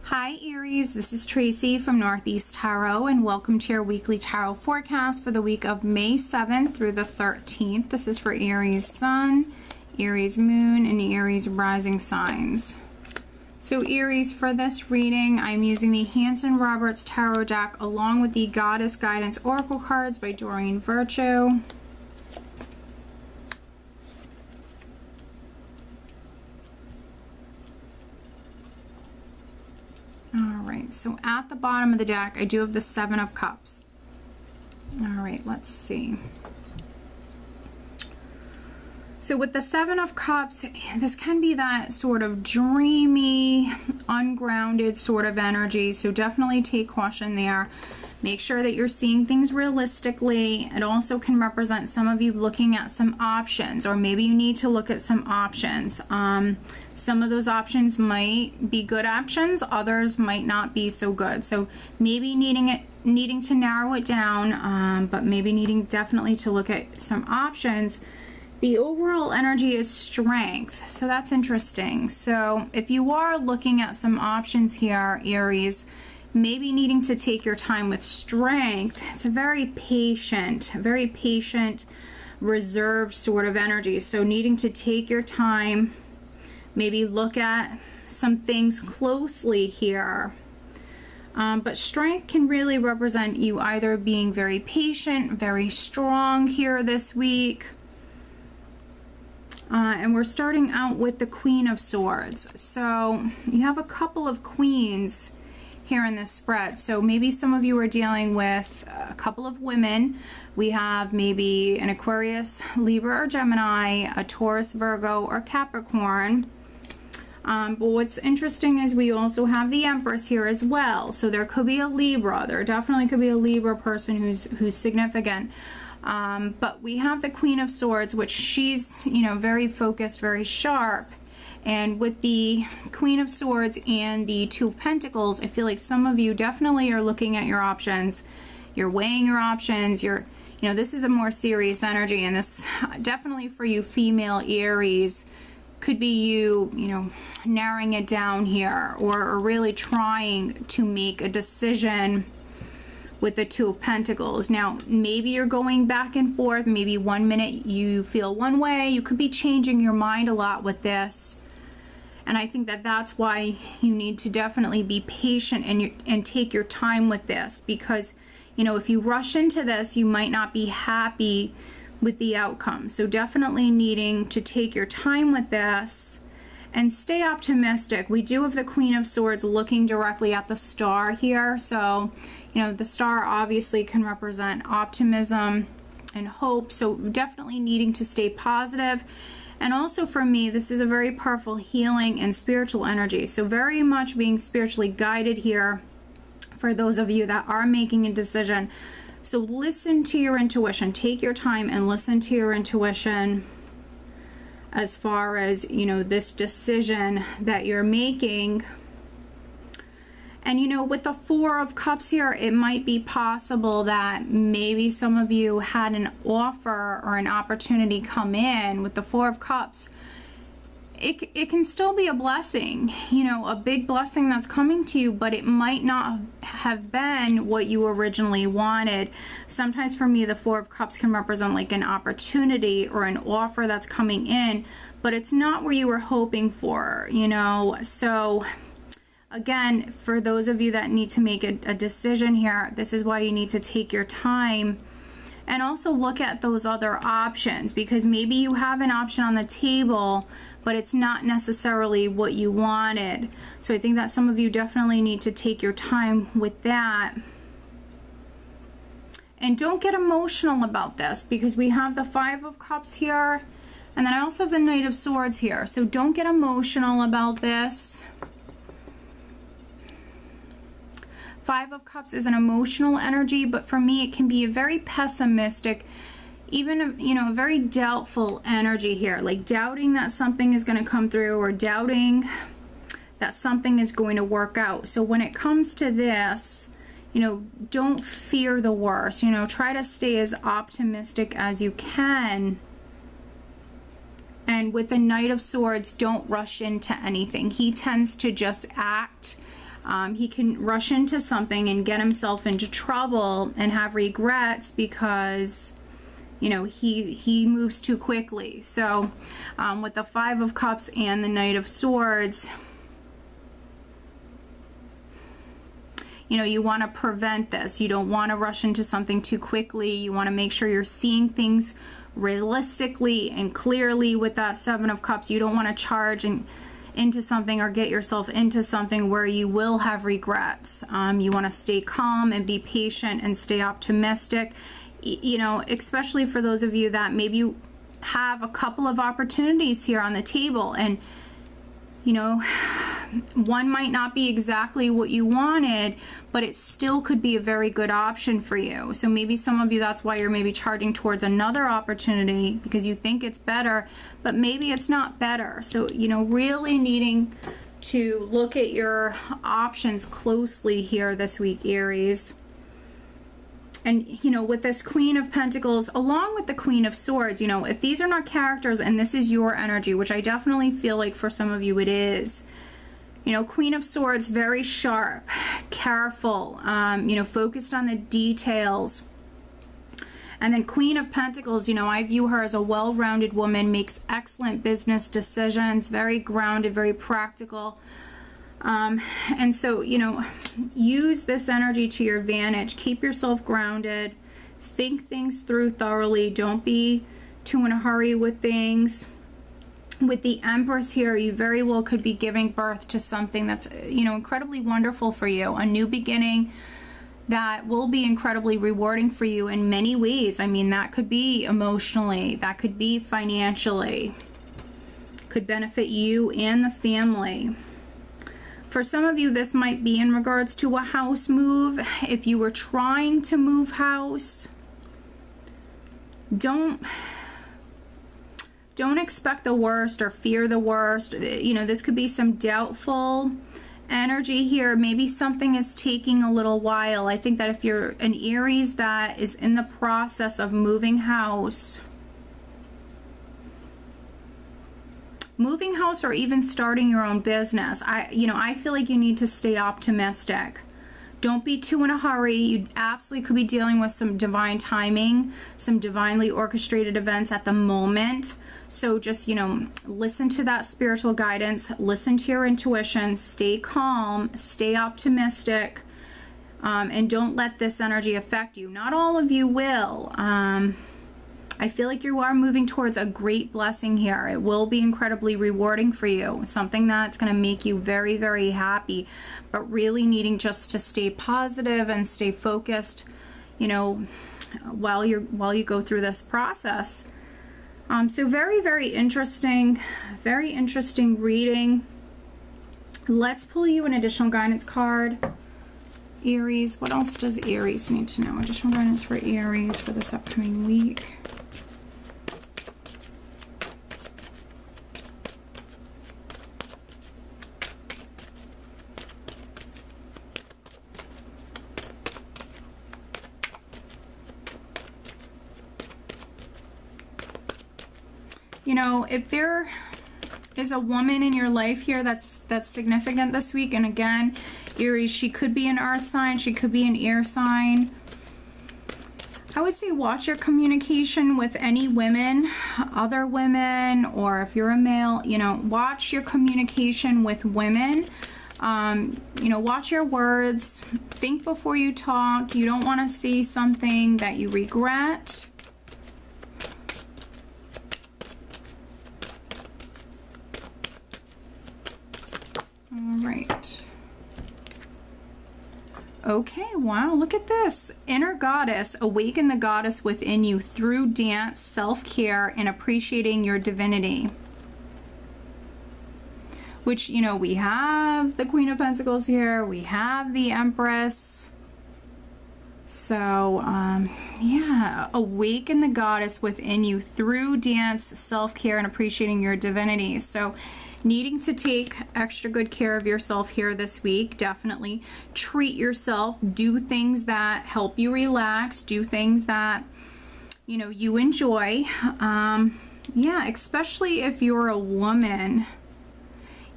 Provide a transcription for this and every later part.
Hi Aries, this is Tracy from Northeast Tarot and welcome to your weekly tarot forecast for the week of May 7th through the 13th. This is for Aries Sun, Aries Moon, and Aries Rising signs. So Aries, for this reading, I'm using the Hanson Roberts Tarot deck along with the Goddess Guidance Oracle cards by Doreen Virtue. Alright, so at the bottom of the deck, I do have the Seven of Cups. Alright, let's see. So with the Seven of Cups, this can be that sort of dreamy, ungrounded sort of energy, so definitely take caution there. Make sure that you're seeing things realistically. It also can represent some of you looking at some options, or maybe you need to look at some options. Some of those options might be good options, others might not be so good. So maybe needing to narrow it down, but maybe needing definitely to look at some options. The overall energy is strength, so that's interesting. So if you are looking at some options here, Aries, maybe needing to take your time with strength. It's a very patient, reserved sort of energy. So needing to take your time, maybe look at some things closely here. But strength can really represent you either being very patient, very strong here this week. And we're starting out with the Queen of Swords. So you have a couple of queens here in this spread. So maybe some of you are dealing with a couple of women. We have maybe an Aquarius, Libra, or Gemini, a Taurus, Virgo, or Capricorn. But what's interesting is we also have the Empress here as well. So there could be a Libra. There definitely could be a Libra person who's significant. But we have the Queen of Swords, which she's, you know, very focused, very sharp. And with the Queen of Swords and the Two of Pentacles, I feel like some of you definitely are looking at your options. You're weighing your options. You know, this is a more serious energy, and this definitely for you female Aries could be you know, narrowing it down here, or really trying to make a decision with the Two of Pentacles. Now, maybe you're going back and forth. Maybe 1 minute you feel one way. You could be changing your mind a lot with this. And I think that that's why you need to definitely be patient and take your time with this, because, you know, if you rush into this, you might not be happy with the outcome. So definitely needing to take your time with this and stay optimistic. We do have the Queen of Swords looking directly at the star here. So, you know, the star obviously can represent optimism and hope. So definitely needing to stay positive. And also for me, this is a very powerful healing and spiritual energy. So very much being spiritually guided here for those of you that are making a decision. So listen to your intuition. Take your time and listen to your intuition as far as, you know, this decision that you're making. And, you know, with the Four of Cups here, it might be possible that maybe some of you had an offer or an opportunity come in. With the Four of Cups, it can still be a blessing, you know, a big blessing that's coming to you, but it might not have been what you originally wanted. Sometimes for me, the Four of Cups can represent like an opportunity or an offer that's coming in, but it's not where you were hoping for, you know. So again, for those of you that need to make a decision here, this is why you need to take your time and also look at those other options, because maybe you have an option on the table, but it's not necessarily what you wanted. So I think that some of you definitely need to take your time with that. And don't get emotional about this, because we have the Five of Cups here, and then I also have the Knight of Swords here. So don't get emotional about this. Five of Cups is an emotional energy, but for me it can be a very pessimistic, even, you know, a very doubtful energy here, like doubting that something is going to come through, or doubting that something is going to work out. So when it comes to this, you know, don't fear the worst. You know, try to stay as optimistic as you can. And with the Knight of Swords, don't rush into anything. He tends to just act He can rush into something and get himself into trouble and have regrets because, you know, he moves too quickly. So with the Five of Cups and the Knight of Swords, you know, you want to prevent this. You don't want to rush into something too quickly. You want to make sure you're seeing things realistically and clearly with that Seven of Cups. You don't want to charge into something or get yourself into something where you will have regrets. You want to stay calm and be patient and stay optimistic. You know, especially for those of you that maybe you have a couple of opportunities here on the table, and you know, one might not be exactly what you wanted, but it still could be a very good option for you. So maybe some of you, that's why you're maybe charging towards another opportunity because you think it's better, but maybe it's not better. So, you know, really needing to look at your options closely here this week, Aries. And, you know, with this Queen of Pentacles, along with the Queen of Swords, you know, if these are not characters and this is your energy, which I definitely feel like for some of you it is, you know, Queen of Swords, very sharp, careful, you know, focused on the details. And then Queen of Pentacles, you know, I view her as a well-rounded woman, makes excellent business decisions, very grounded, very practical. And so, you know, use this energy to your advantage. Keep yourself grounded. Think things through thoroughly. Don't be too in a hurry with things. With the Empress here, you very well could be giving birth to something that's, you know, incredibly wonderful for you. A new beginning that will be incredibly rewarding for you in many ways. I mean, that could be emotionally, that could be financially, could benefit you and the family. For some of you, this might be in regards to a house move. If you were trying to move house, don't expect the worst or fear the worst. You know, this could be some doubtful energy here. Maybe something is taking a little while. I think that if you're an Aries that is in the process of moving house, or even starting your own business, I feel like you need to stay optimistic. Don't be too in a hurry. You absolutely could be dealing with some divine timing, some divinely orchestrated events at the moment. So just, you know, listen to that spiritual guidance, listen to your intuition, stay calm, stay optimistic, and don't let this energy affect you. Not all of you will. I feel like you are moving towards a great blessing here. It will be incredibly rewarding for you. Something that's going to make you very, very happy, but really needing just to stay positive and stay focused, you know, while you go through this process. So very, very interesting reading. Let's pull you an additional guidance card. Aries, what else does Aries need to know? Additional guidance for Aries for this upcoming week. You know, if there is a woman in your life here that's significant this week, and again, Aries, she could be an earth sign, she could be an air sign. I would say watch your communication with any women, other women, or if you're a male, you know, watch your communication with women. You know, watch your words. Think before you talk. You don't want to say something that you regret. Right. Okay, wow, look at this. Inner goddess, awaken the goddess within you through dance, self-care, and appreciating your divinity. Which, you know, we have the Queen of Pentacles here, we have the Empress. So, yeah, awaken the goddess within you through dance, self-care, and appreciating your divinity. So, needing to take extra good care of yourself here this week. Definitely treat yourself. Do things that help you relax. Do things that, you know, you enjoy. Yeah, especially if you're a woman.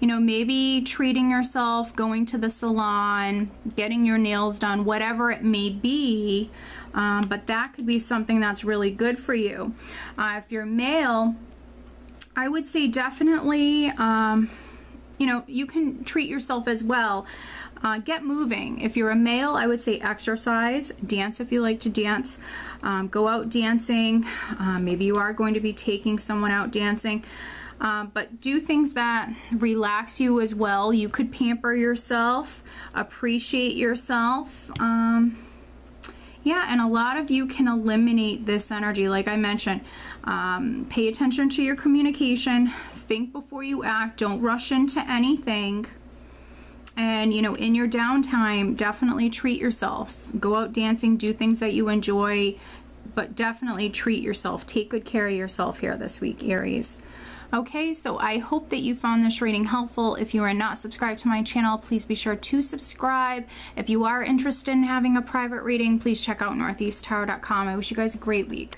you know, maybe treating yourself, going to the salon, getting your nails done, whatever it may be. But that could be something that's really good for you. If you're male, I would say definitely, you know, you can treat yourself as well. Get moving. If you're a male, I would say exercise, dance if you like to dance, go out dancing. Maybe you are going to be taking someone out dancing, but do things that relax you as well. You could pamper yourself, appreciate yourself. Yeah, and a lot of you can eliminate this energy. Like I mentioned, pay attention to your communication, think before you act, don't rush into anything. And, you know, in your downtime, definitely treat yourself. Go out dancing, do things that you enjoy, but definitely treat yourself. Take good care of yourself here this week, Aries. Okay, so I hope that you found this reading helpful. If you are not subscribed to my channel, please be sure to subscribe. If you are interested in having a private reading, please check out northeasttarot.com. I wish you guys a great week.